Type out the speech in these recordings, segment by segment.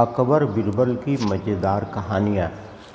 अकबर बीरबल की मज़ेदार कहानियाँ।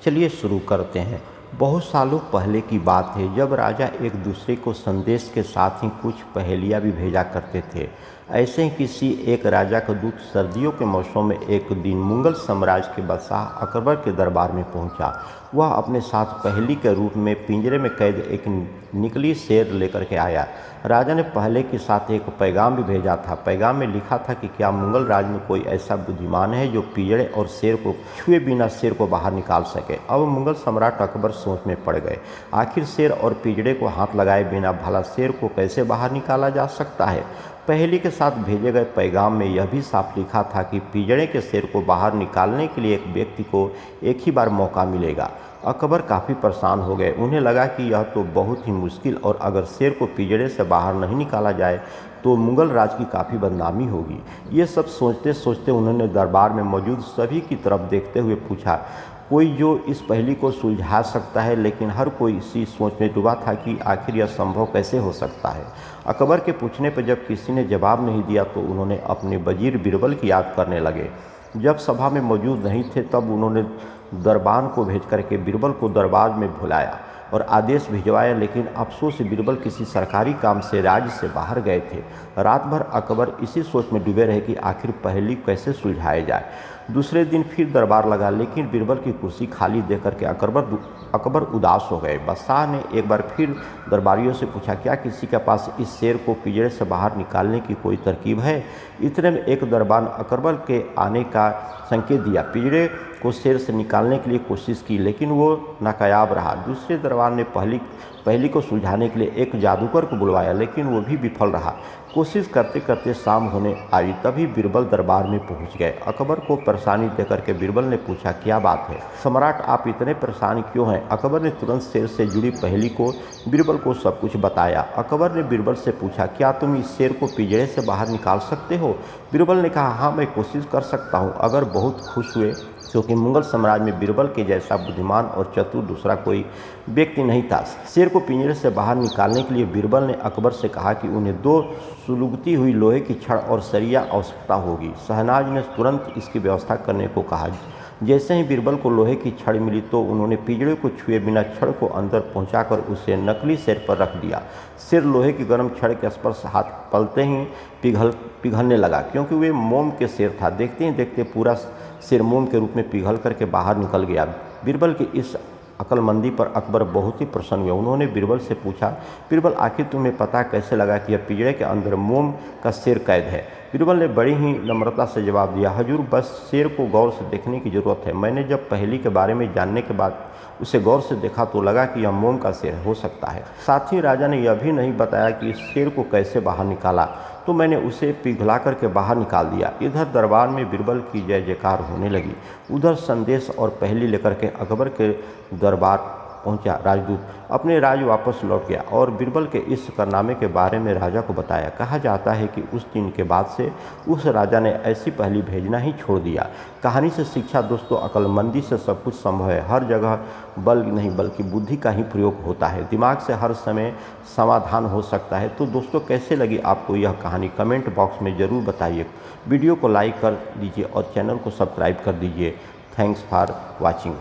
चलिए शुरू करते हैं। बहुत सालों पहले की बात है जब राजा एक दूसरे को संदेश के साथ ही कुछ पहेलियाँ भी भेजा करते थे। ऐसे ही किसी एक राजा का दूत सर्दियों के मौसम में एक दिन मुगल साम्राज्य के बादशाह अकबर के दरबार में पहुंचा। वह अपने साथ पहेली के रूप में पिंजरे में कैद एक निकली शेर लेकर के आया। राजा ने पहले के साथ एक पैगाम भी भेजा था। पैगाम में लिखा था कि क्या मुगल राज में कोई ऐसा बुद्धिमान है जो पिंजरे और शेर को छुए बिना शेर को बाहर निकाल सके। अब मुगल सम्राट अकबर सोच में पड़ गए। आखिर शेर और पिंजरे को हाथ लगाए बिना भला शेर को कैसे बाहर निकाला जा सकता है। पहेली के साथ भेजे गए पैगाम में यह भी साफ लिखा था कि पिंजरे के शेर को बाहर निकालने के लिए एक व्यक्ति को एक ही बार मौका मिलेगा। अकबर काफ़ी परेशान हो गए। उन्हें लगा कि यह तो बहुत ही मुश्किल और अगर शेर को पिंजरे से बाहर नहीं निकाला जाए तो मुगल राज की काफ़ी बदनामी होगी। ये सब सोचते सोचते उन्होंने दरबार में मौजूद सभी की तरफ देखते हुए पूछा, कोई जो इस पहेली को सुलझा सकता है। लेकिन हर कोई इसी सोच में डूबा था कि आखिर यह संभव कैसे हो सकता है। अकबर के पूछने पर जब किसी ने जवाब नहीं दिया तो उन्होंने अपने वजीर बीरबल की याद करने लगे। जब सभा में मौजूद नहीं थे तब उन्होंने दरबान को भेज करके बीरबल को दरबार में बुलाया और आदेश भिजवाया। लेकिन अफसोस बीरबल किसी सरकारी काम से राज्य से बाहर गए थे। रात भर अकबर इसी सोच में डूबे रहे कि आखिर पहेली कैसे सुलझाया जाए। दूसरे दिन फिर दरबार लगा लेकिन बीरबल की कुर्सी खाली देख करके अकबर उदास हो गए। बादशाह ने एक बार फिर दरबारियों से पूछा, क्या किसी के पास इस शेर को पिंजरे से बाहर निकालने की कोई तरकीब है। इतने में एक दरबान अकबर के आने का संकेत दिया। पिंजरे को शेर से निकालने के लिए कोशिश की लेकिन वो नाकामयाब रहा। दूसरे दरबार ने पहेली को सुलझाने के लिए एक जादूगर को बुलवाया लेकिन वो भी विफल रहा। कोशिश करते करते शाम होने आई तभी बीरबल दरबार में पहुंच गए। अकबर को परेशानी देकर के बीरबल ने पूछा, क्या बात है सम्राट, आप इतने परेशान क्यों हैं। अकबर ने तुरंत शेर से जुड़ी पहेली को बीरबल को सब कुछ बताया। अकबर ने बीरबल से पूछा, क्या तुम इस शेर को पिंजरे से बाहर निकाल सकते हो। बीरबल ने कहा, हाँ मैं कोशिश कर सकता हूँ। अगर बहुत खुश हुए क्योंकि मुगल साम्राज्य में बीरबल के जैसा बुद्धिमान और चतुर दूसरा कोई व्यक्ति नहीं था। शेर को पिंजरे से बाहर निकालने के लिए बीरबल ने अकबर से कहा कि उन्हें 2 सुलगती हुई लोहे की छड़ और सरिया आवश्यकता होगी। शहनाज ने तुरंत इसकी व्यवस्था करने को कहा। जैसे ही बीरबल को लोहे की छड़ मिली तो उन्होंने पिंजरे को छुए बिना छड़ को अंदर पहुंचाकर उसे नकली शेर पर रख दिया। शेर लोहे की गर्म छड़ के स्पर्श हाथ पलते ही पिघलने लगा क्योंकि वे मोम के शेर था। देखते ही देखते पूरा शेर मोम के रूप में पिघल करके बाहर निकल गया। बीरबल की इस अक्लमंदी पर अकबर बहुत ही प्रसन्न हुए। उन्होंने बीरबल से पूछा, बीरबल आखिर तुम्हें पता कैसे लगा कि यह पिंजरे के अंदर मोम का शेर कैद है। बीरबल ने बड़ी ही नम्रता से जवाब दिया, हजूर बस शेर को गौर से देखने की ज़रूरत है। मैंने जब पहेली के बारे में जानने के बाद उसे गौर से देखा तो लगा कि यह मोम का शेर हो सकता है। साथ ही राजा ने यह भी नहीं बताया कि इस शेर को कैसे बाहर निकाला तो मैंने उसे पिघला करके बाहर निकाल दिया। इधर दरबार में बीरबल की जय जयकार होने लगी। उधर संदेश और पहेली लेकर के अकबर के दरबार पहुंचा राजदूत अपने राज्य वापस लौट गया और बीरबल के इस कारनामे के बारे में राजा को बताया। कहा जाता है कि उस दिन के बाद से उस राजा ने ऐसी पहेली भेजना ही छोड़ दिया। कहानी से शिक्षा दोस्तों, अक्लमंदी से सब कुछ संभव है। हर जगह बल नहीं बल्कि बुद्धि का ही प्रयोग होता है। दिमाग से हर समय समाधान हो सकता है। तो दोस्तों कैसे लगी आपको यह कहानी कमेंट बॉक्स में ज़रूर बताइए। वीडियो को लाइक कर दीजिए और चैनल को सब्सक्राइब कर दीजिए। Thanks for watching.